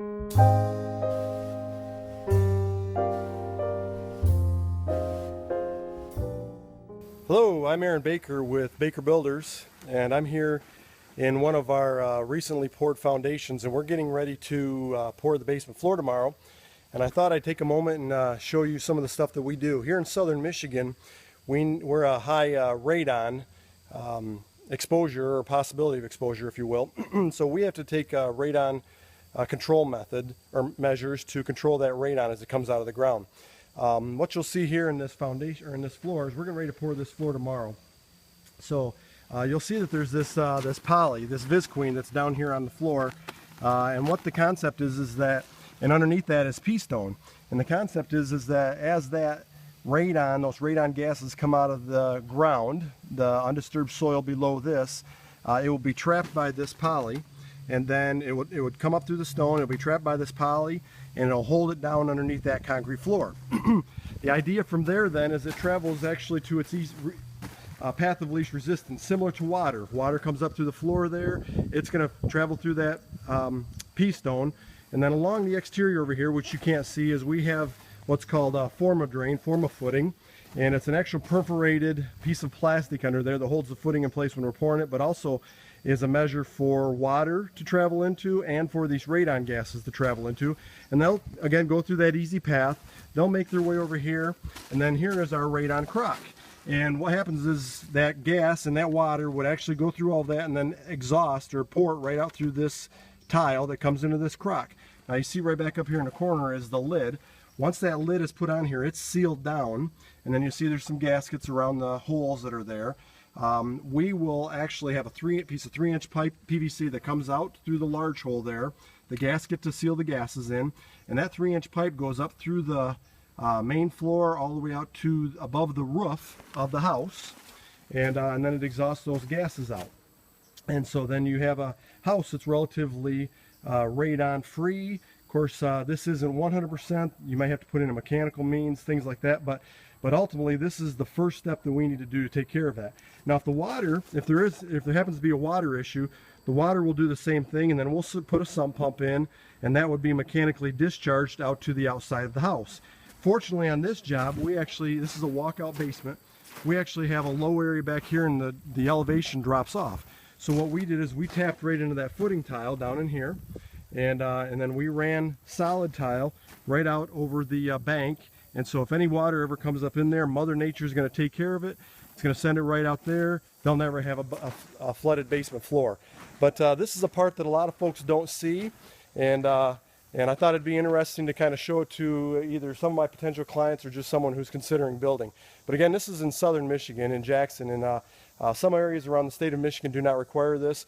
Hello, I'm Aaron Baker with Baker Builders, and I'm here in one of our recently poured foundations, and we're getting ready to pour the basement floor tomorrow. And I thought I'd take a moment and show you some of the stuff that we do. Here in southern Michigan, we're a high radon exposure, or possibility of exposure, if you will. So we have to take a radon control method or measures to control that radon as it comes out of the ground. What you'll see here in this foundation or in this floor is we're getting ready to pour this floor tomorrow. So you'll see that there's this this poly, this visqueen that's down here on the floor, and what the concept is that, and underneath that is pea stone. And the concept is that as that radon, those radon gases come out of the ground, the undisturbed soil below this, it will be trapped by this poly. And then it would come up through the stone, it'll be trapped by this poly, and it'll hold it down underneath that concrete floor. The idea from there then is it travels actually to its path of least resistance, similar to water. If water comes up through the floor there, it's going to travel through that pea stone. And then along the exterior over here, which you can't see, is we have what's called a forma drain, forma footing. And it's an actual perforated piece of plastic under there that holds the footing in place when we're pouring it, but also is a measure for water to travel into and for these radon gases to travel into. And they'll, again, go through that easy path. They'll make their way over here, and then here is our radon crock. And what happens is that gas and that water would actually go through all that and then exhaust or pour it right out through this tile that comes into this crock. Now you see right back up here in the corner is the lid. Once that lid is put on here, it's sealed down, and then you see there's some gaskets around the holes that are there. We will actually have a piece of 3-inch pipe PVC that comes out through the large hole there, the gasket to seal the gases in, and that 3-inch pipe goes up through the main floor all the way out to above the roof of the house, and then it exhausts those gases out. And so then you have a house that's relatively radon free. Of course, this isn't 100%. You might have to put in a mechanical means, things like that, but ultimately this is the first step that we need to do to take care of that. Now if there happens to be a water issue, the water will do the same thing, and then we'll put a sump pump in, and that would be mechanically discharged out to the outside of the house. Fortunately on this job, this is a walkout basement. We actually have a low area back here, and the elevation drops off. So what we did is we tapped right into that footing tile down in here, and then we ran solid tile right out over the bank. And so if any water ever comes up in there, Mother Nature is going to take care of it. It's going to send it right out there. They'll never have a flooded basement floor. But this is a part that a lot of folks don't see, and I thought it'd be interesting to kind of show it to either some of my potential clients or just someone who's considering building. But again, this is in southern Michigan, in Jackson, and some areas around the state of Michigan do not require this.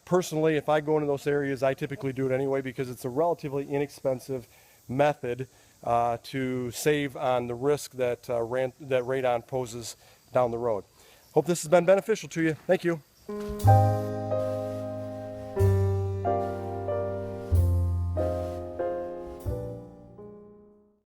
Personally, if I go into those areas, I typically do it anyway because it's a relatively inexpensive method to save on the risk that radon poses down the road. Hope this has been beneficial to you. Thank you.